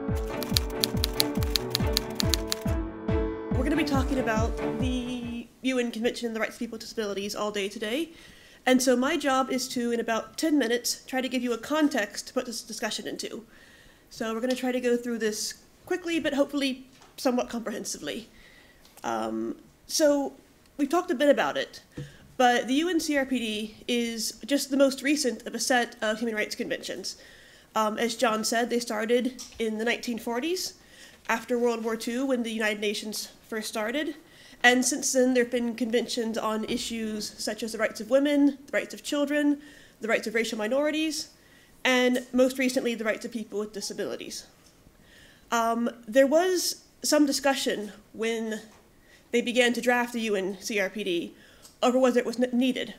We're going to be talking about the UN Convention on the Rights of People with Disabilities all day today. And so my job is to, in about 10 minutes, try to give you a context to put this discussion into. So we're going to try to go through this quickly, but hopefully somewhat comprehensively. So we've talked a bit about it, but the UN CRPD is just the most recent of a set of human rights conventions. As John said, they started in the 1940s, after World War II, when the United Nations first started. And since then, there have been conventions on issues such as the rights of women, the rights of children, the rights of racial minorities, and most recently, the rights of people with disabilities. There was some discussion when they began to draft the UN CRPD over whether it was needed.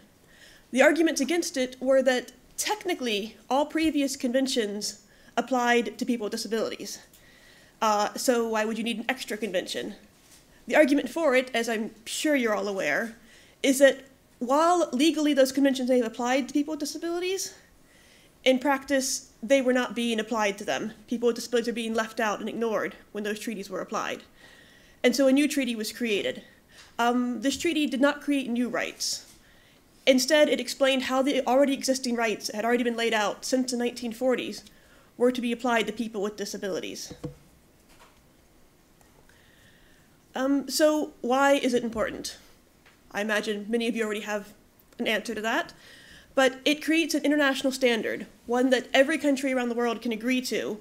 The arguments against it were that technically all previous conventions applied to people with disabilities. So why would you need an extra convention? The argument for it, as I'm sure you're all aware, is that while legally those conventions may have applied to people with disabilities, in practice they were not being applied to them. People with disabilities are being left out and ignored when those treaties were applied. And so a new treaty was created. This treaty did not create new rights. Instead, it explained how the already existing rights that had already been laid out since the 1940s were to be applied to people with disabilities. So why is it important? I imagine many of you already have an answer to that, but it creates an international standard, one that every country around the world can agree to,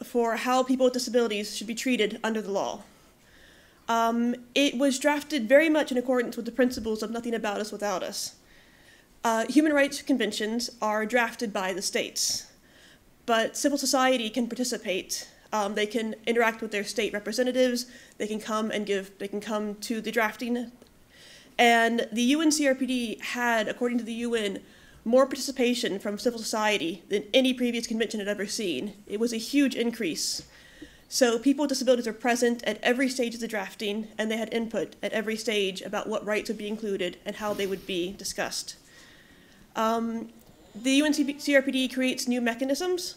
for how people with disabilities should be treated under the law. It was drafted very much in accordance with the principles of nothing about us without us. Human rights conventions are drafted by the states, but civil society can participate. They can interact with their state representatives. They can come to the drafting. And the UN CRPD had, according to the UN, more participation from civil society than any previous convention had ever seen. It was a huge increase. So people with disabilities are present at every stage of the drafting, and they had input at every stage about what rights would be included and how they would be discussed. The UN CRPD creates new mechanisms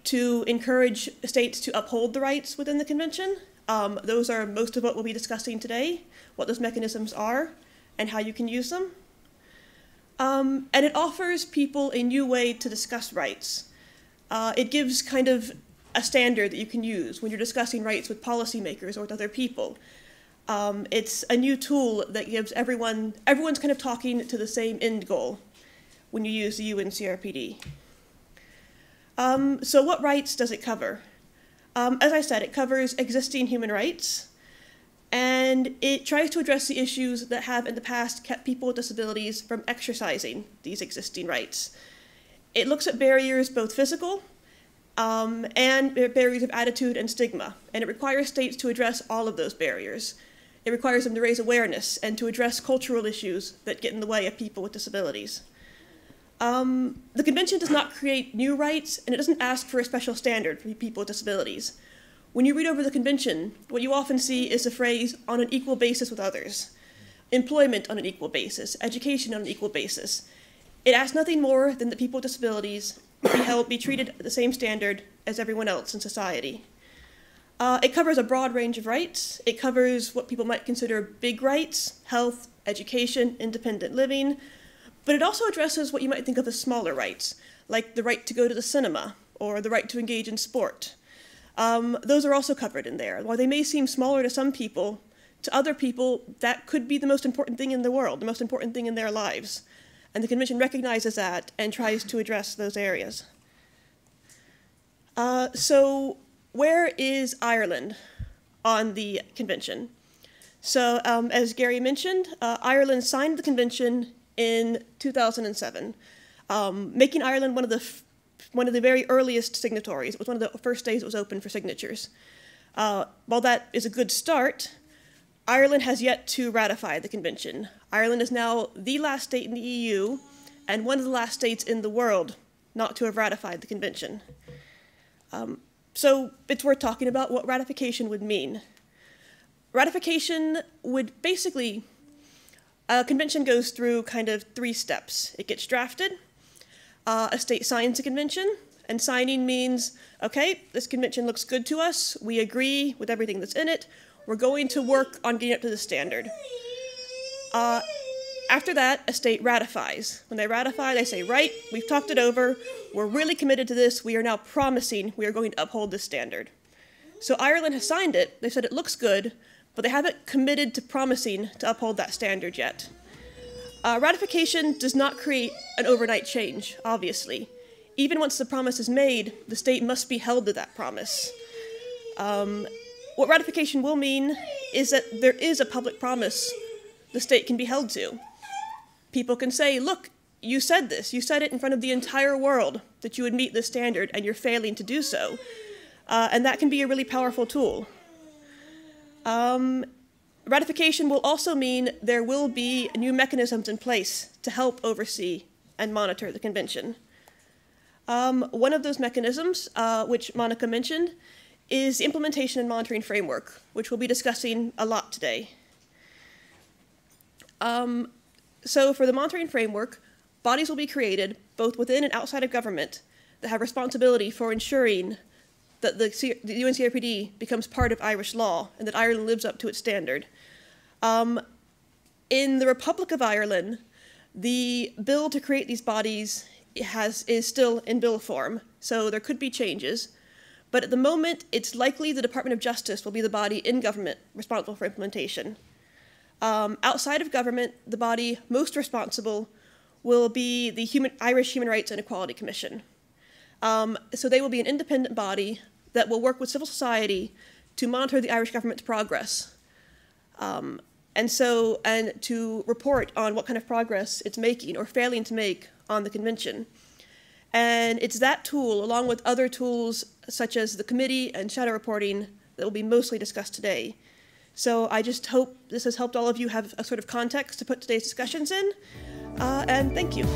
to encourage states to uphold the rights within the convention. Those are most of what we'll be discussing today, what those mechanisms are and how you can use them. And it offers people a new way to discuss rights. It gives kind of a standard that you can use when you're discussing rights with policymakers or with other people. It's a new tool that gives everyone's kind of talking to the same end goal when you use the UN CRPD. So what rights does it cover? As I said, it covers existing human rights, and it tries to address the issues that have in the past kept people with disabilities from exercising these existing rights. It looks at barriers, both physical and barriers of attitude and stigma, and it requires states to address all of those barriers. It requires them to raise awareness and to address cultural issues that get in the way of people with disabilities. The convention does not create new rights, and it doesn't ask for a special standard for people with disabilities. When you read over the convention, what you often see is the phrase, on an equal basis with others, employment on an equal basis, education on an equal basis. It asks nothing more than that people with disabilities be treated at the same standard as everyone else in society. It covers a broad range of rights. It covers what people might consider big rights, health, education, independent living, but it also addresses what you might think of as smaller rights, like the right to go to the cinema or the right to engage in sport. Those are also covered in there. While they may seem smaller to some people, to other people, that could be the most important thing in the world, the most important thing in their lives. And the convention recognizes that and tries to address those areas. So where is Ireland on the convention? So as Gary mentioned, Ireland signed the convention in 2007, making Ireland one of the very earliest signatories. It was one of the first days it was open for signatures. While that is a good start, Ireland has yet to ratify the convention. Ireland is now the last state in the EU and one of the last states in the world not to have ratified the convention. So it's worth talking about what ratification would mean. Ratification would basically, a convention goes through kind of 3 steps. It gets drafted, a state signs the convention, And signing means, okay, this convention looks good to us. We agree with everything that's in it. We're going to work on getting up to the standard. After that, a state ratifies. When they ratify, they say, right, we've talked it over. We're really committed to this. We are now promising we are going to uphold this standard. So Ireland has signed it. They said it looks good, but they haven't committed to promising to uphold that standard yet. Ratification does not create an overnight change, obviously. Even once the promise is made, the state must be held to that promise. What ratification will mean is that there is a public promise the state can be held to. People can say, look, you said this. You said it in front of the entire world that you would meet this standard, and you're failing to do so. And that can be a really powerful tool. Ratification will also mean there will be new mechanisms in place to help oversee and monitor the convention. One of those mechanisms, which Monica mentioned, is the implementation and monitoring framework, which we'll be discussing a lot today. So for the monitoring framework, bodies will be created both within and outside of government that have responsibility for ensuring that the UN CRPD becomes part of Irish law and that Ireland lives up to its standard. In the Republic of Ireland, the bill to create these bodies is still in bill form, so there could be changes. But at the moment, it's likely the Department of Justice will be the body in government responsible for implementation. Outside of government, the body most responsible will be the Irish Human Rights and Equality Commission. So they will be an independent body that will work with civil society to monitor the Irish government's progress, and to report on what kind of progress it's making or failing to make on the convention. And it's that tool, along with other tools such as the committee and shadow reporting, that will be mostly discussed today. So I just hope this has helped all of you have a sort of context to put today's discussions in, and thank you.